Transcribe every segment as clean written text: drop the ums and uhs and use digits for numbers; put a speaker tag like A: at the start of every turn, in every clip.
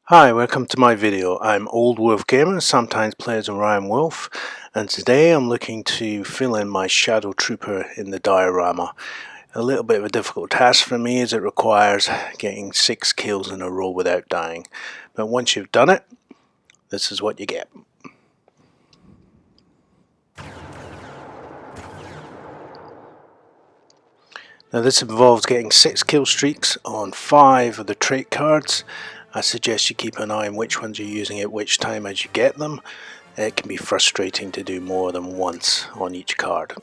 A: Hi, welcome to my video. I'm Old Wolf Gamer, sometimes play as Orion Wolf, and today I'm looking to fill in my Shadow Trooper in the diorama. A little bit of a difficult task for me as it requires getting 6 kills in a row without dying. But once you've done it, this is what you get. Now this involves getting 6 kill streaks on 5 of the trait cards. I suggest you keep an eye on which ones you're using at which time as you get them. It can be frustrating to do more than once on each card.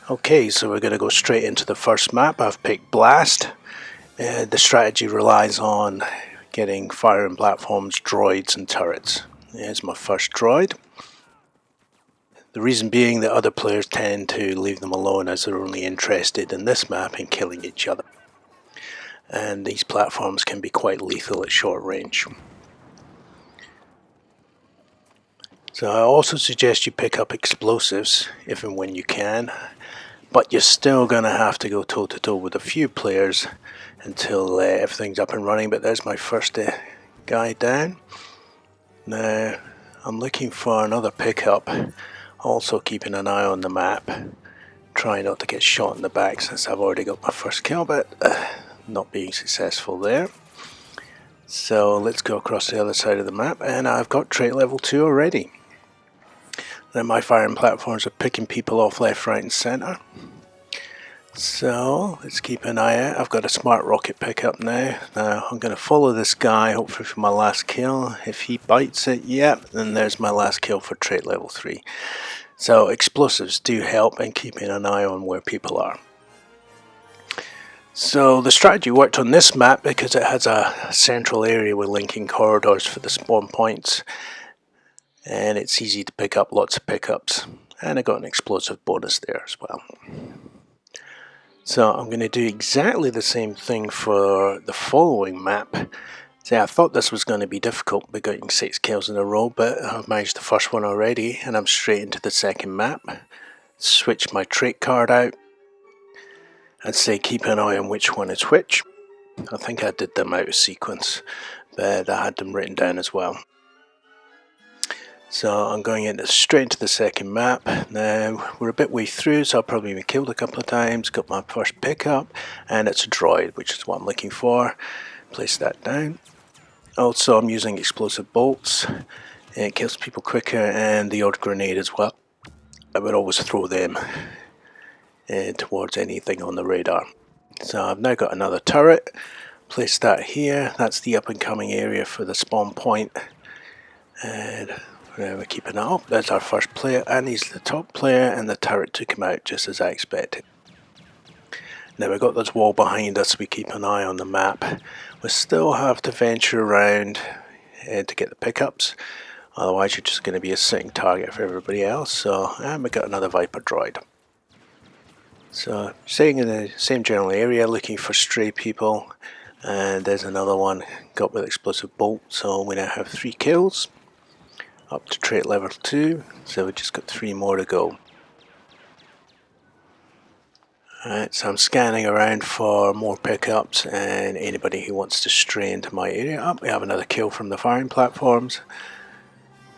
A: Okay, so we're going to go straight into the first map. I've picked Blast. The strategy relies on getting firing platforms, droids and turrets. Here's my first droid. The reason being that other players tend to leave them alone as they're only interested in this map in killing each other. And these platforms can be quite lethal at short range. So I also suggest you pick up explosives if and when you can, but you're still going to have to go toe to toe with a few players until everything's up and running. But there's my first guy down. Now I'm looking for another pickup, also keeping an eye on the map, trying not to get shot in the back since I've already got my first kill, but not being successful there. So let's go across the other side of the map, and I've got trait level 2 already. Now my firing platforms are picking people off left, right and centre. So let's keep an eye out. I've got a smart rocket pickup now. Now I'm going to follow this guy hopefully for my last kill. If he bites it, yep, then there's my last kill for trait level 3. So explosives do help in keeping an eye on where people are. So the strategy worked on this map because it has a central area with linking corridors for the spawn points. And it's easy to pick up lots of pickups. And I got an explosive bonus there as well. So I'm going to do exactly the same thing for the following map. See, I thought this was going to be difficult by getting 6 kills in a row, but I've managed the first one already, and I'm straight into the second map. Switch my trait card out, and say keep an eye on which one is which. I think I did them out of sequence, but I had them written down as well. So I'm going straight into the second map. Now we're a bit way through, so I've probably been killed a couple of times, got my first pickup, and it's a droid, which is what I'm looking for. Place that down. Also I'm using explosive bolts. It kills people quicker, and the odd grenade as well. I would always throw them towards anything on the radar. So I've now got another turret. Place that here. That's the up and coming area for the spawn point. And we're keeping it up. There's our first player, and he's the top player, and the turret took him out just as I expected. Now we've got this wall behind us, we keep an eye on the map. We still have to venture around to get the pickups, otherwise you're just going to be a sitting target for everybody else. So, and we got another Viper droid. So staying in the same general area, looking for stray people, and there's another one got with explosive bolt. So we now have 3 kills. Up to trait level 2, so we've just got 3 more to go. Alright, so I'm scanning around for more pickups and anybody who wants to stray into my area. Oh, we have another kill from the firing platforms.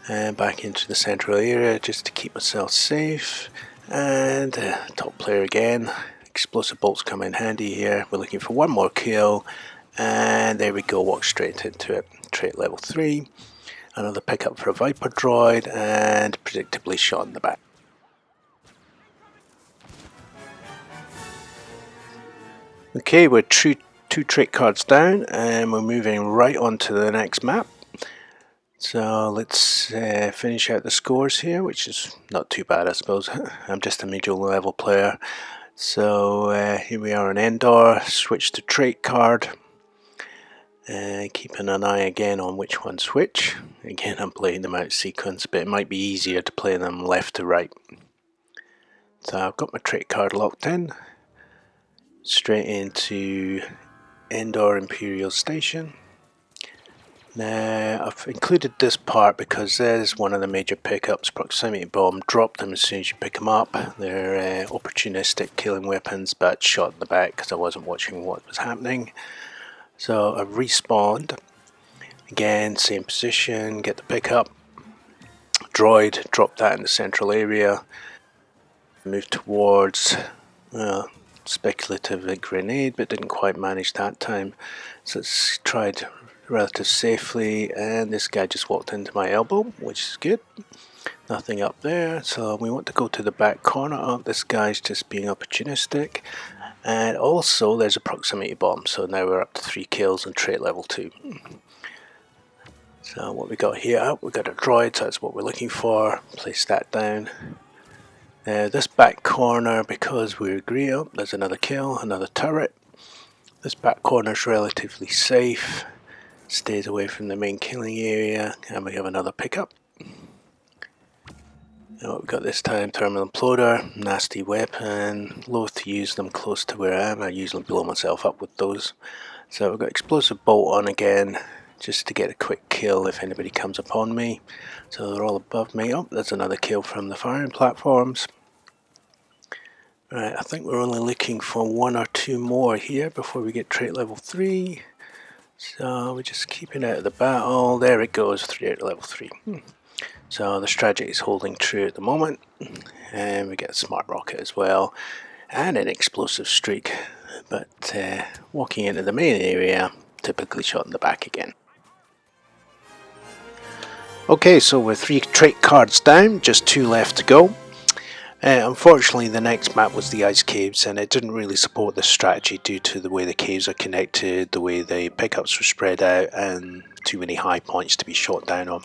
A: And back into the central area just to keep myself safe. And top player again. Explosive bolts come in handy here. We're looking for 1 more kill. And there we go, walk straight into it. Trait level 3. Another pickup for a Viper droid, and predictably shot in the back. Okay, we're 2 trait cards down, and we're moving right on to the next map. So let's finish out the scores here, which is not too bad, I suppose. I'm just a medium level player. So here we are in Endor, switch to trait card. Keeping an eye again on which one's which. Again, I'm playing them out sequence, but it might be easier to play them left to right. So I've got my trait card locked in. Straight into Endor Imperial Station. Now I've included this part because there's one of the major pickups, proximity bomb. Drop them as soon as you pick them up. They're opportunistic killing weapons, but shot in the back because I wasn't watching what was happening. So I've respawned. Again, same position, get the pickup. Droid, drop that in the central area. Move towards speculative grenade, but didn't quite manage that time. So it's tried relative safely, and this guy just walked into my elbow, which is good. Nothing up there, so we want to go to the back corner. Oh, this guy's just being opportunistic. And also there's a proximity bomb, so now we're up to 3 kills on trait level 2. So what we got here, we got a droid, so that's what we're looking for. Place that down. Now this back corner, because we agree, oh, there's another kill, another turret. This back corner is relatively safe, stays away from the main killing area, and we have another pickup. Now what we got this time, thermal imploder, nasty weapon, loath to use them close to where I am. I usually blow myself up with those. So we've got explosive bolt on again, just to get a quick kill if anybody comes upon me. So they're all above me. Oh, there's another kill from the firing platforms. Right, I think we're only looking for 1 or 2 more here before we get trait level 3. So we're just keeping out of the battle. There it goes, 3 out of level 3. So the strategy is holding true at the moment, and we get a smart rocket as well, and an explosive streak, but walking into the main area, typically shot in the back again. Okay, so we're 3 trait cards down, just 2 left to go. Unfortunately the next map was the ice caves, and it didn't really support this strategy due to the way the caves are connected, the way the pickups were spread out, and too many high points to be shot down on.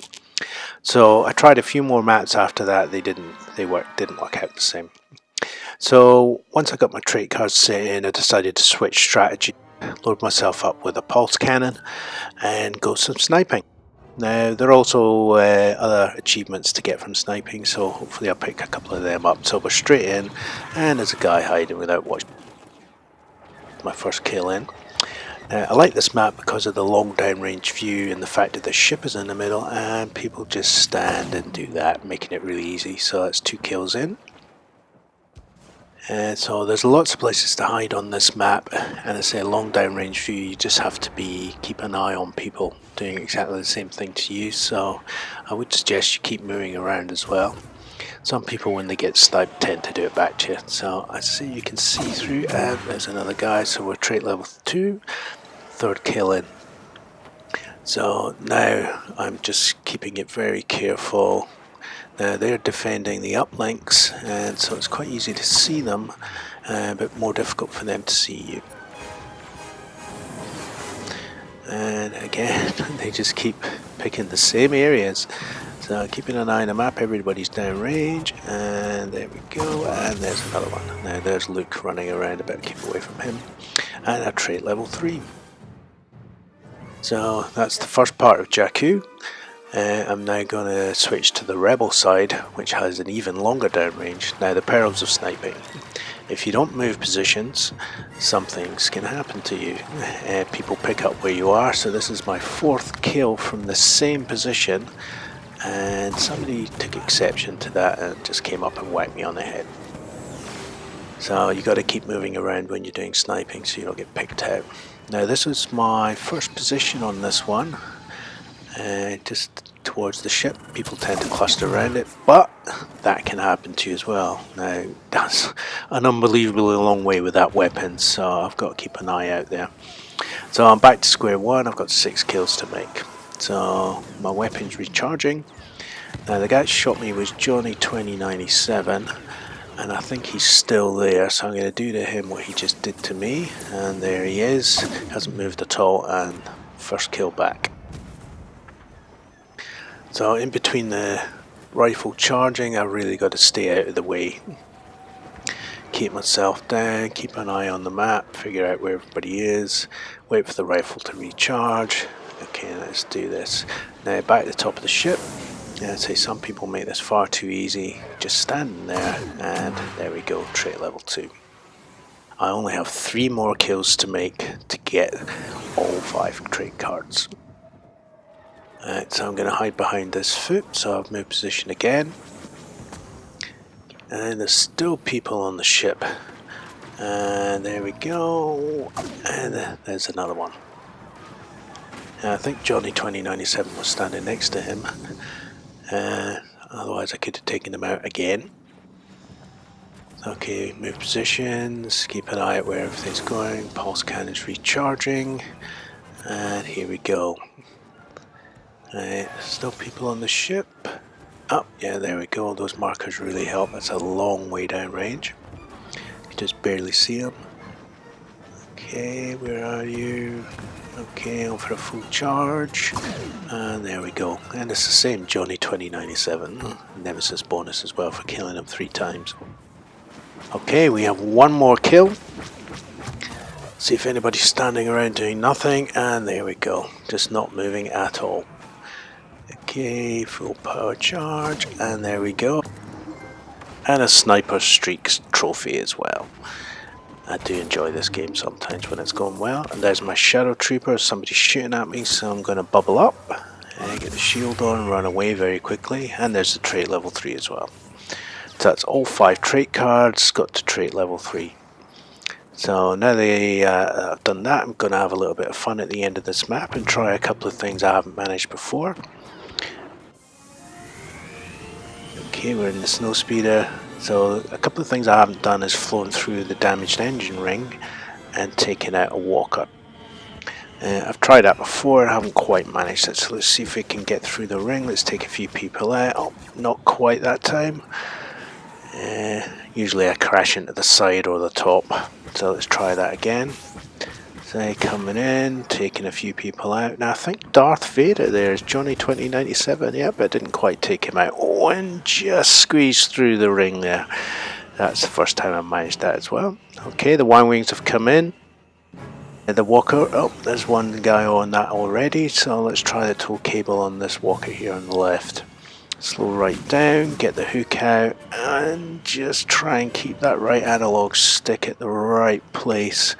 A: So I tried a few more maps after that. They didn't work out the same. So once I got my trait cards set in, I decided to switch strategy, load myself up with a pulse cannon, and go some sniping. Now there are also other achievements to get from sniping, so hopefully I'll pick a couple of them up. So we're straight in, and there's a guy hiding without watching. My first kill in. I like this map because of the long downrange view and the fact that the ship is in the middle and people just stand and do that, making it really easy. So that's 2 kills in. And so there's lots of places to hide on this map, and I say a long downrange view, you just have to keep an eye on people doing exactly the same thing to you. So I would suggest you keep moving around as well. Some people, when they get sniped, tend to do it back to you. So I see you can see through, and there's another guy. So we're trait level 2, 3rd kill in. So now I'm just keeping it very careful. Now they're defending the uplinks, and so it's quite easy to see them, but more difficult for them to see you. And again, they just keep picking the same areas. So keeping an eye on the map, everybody's downrange, and there we go, and there's another one. Now there's Luke running around, I better keep away from him. And a trait level 3. So that's the first part of Jakku. I'm now going to switch to the rebel side, which has an even longer downrange. Now the perils of sniping. If you don't move positions, something's going to happen to you. People pick up where you are, so this is my 4th kill from the same position, and somebody took exception to that and just came up and whacked me on the head. So you got to keep moving around when you're doing sniping so you don't get picked out. Now this was my first position on this one, just towards the ship. People tend to cluster around it, but that can happen to you as well. Now that's an unbelievably long way with that weapon, so I've got to keep an eye out there. So I'm back to square one. I've got 6 kills to make, so my weapon's recharging. Now the guy that shot me was Johnny 2097, and I think he's still there, so I'm going to do to him what he just did to me, and there he is. Hasn't moved at all, and first kill back. So in between the rifle charging, I really got to stay out of the way. Keep myself down, keep an eye on the map, figure out where everybody is, wait for the rifle to recharge. Okay, let's do this. Now back at the top of the ship. I'd say some people make this far too easy, just standing there, and there we go, trait level 2. I only have 3 more kills to make to get all 5 trait cards. Alright, so I'm going to hide behind this foot, so I've moved position again. And there's still people on the ship. And there we go, and there's another one. I think Johnny 2097 was standing next to him. Otherwise I could have taken him out again. Okay, move positions, keep an eye at where everything's going, pulse cannons recharging, and here we go. Still people on the ship. Oh, yeah, there we go, those markers really help, that's a long way down range. You can just barely see them. Okay, where are you? Okay, on for a full charge, and there we go. And it's the same Johnny 2097, Nemesis bonus as well for killing him 3 times. Okay, we have one more kill. See if anybody's standing around doing nothing, and there we go, just not moving at all. Okay, full power charge, and there we go. And a sniper streaks trophy as well. I do enjoy this game sometimes when it's going well. And there's my Shadow Trooper, somebody's shooting at me, so I'm going to bubble up and get the shield on and run away very quickly. And there's the trait level 3 as well. So that's all 5 trait cards got to trait level 3. So now that I've done that, I'm going to have a little bit of fun at the end of this map and try a couple of things I haven't managed before. Okay, we're in the snow speeder. So a couple of things I haven't done is flown through the damaged engine ring and taken out a walker. I've tried that before, I haven't quite managed it, so let's see if we can get through the ring. Let's take a few people out. Oh, not quite that time. Usually I crash into the side or the top, so let's try that again. So coming in, taking a few people out. Now I think Darth Vader there is Johnny 2097, yeah, but I didn't quite take him out. Oh, and just squeezed through the ring there. That's the first time I managed that as well. Okay, the Y-Wings have come in. The walker, oh, there's one guy on that already, so let's try the tow cable on this walker here on the left. Slow right down, get the hook out, and just try and keep that right analog stick at the right place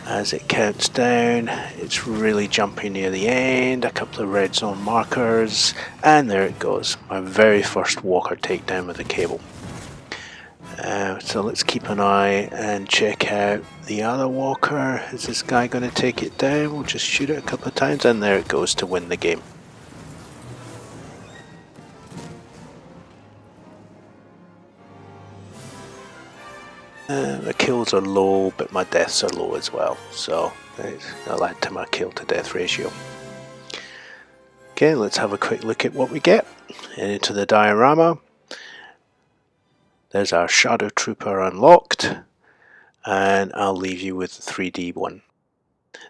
A: as it counts down. It's really jumpy near the end, a couple of red zone markers, and there it goes, my very first walker takedown with the cable. So let's keep an eye and check out the other walker. Is this guy going to take it down? We'll just shoot it a couple of times, and there it goes to win the game. The kills are low, but my deaths are low as well, so I'll add to my kill to death ratio. Okay, let's have a quick look at what we get. And into the diorama, there's our Shadow Trooper unlocked, and I'll leave you with the 3D one.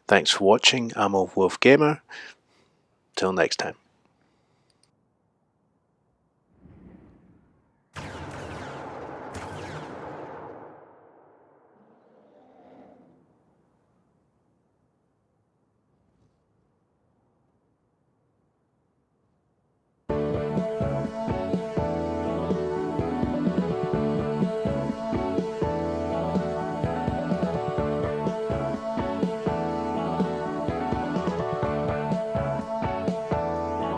A: Thanks for watching, I'm Wolf Gamer. Till next time.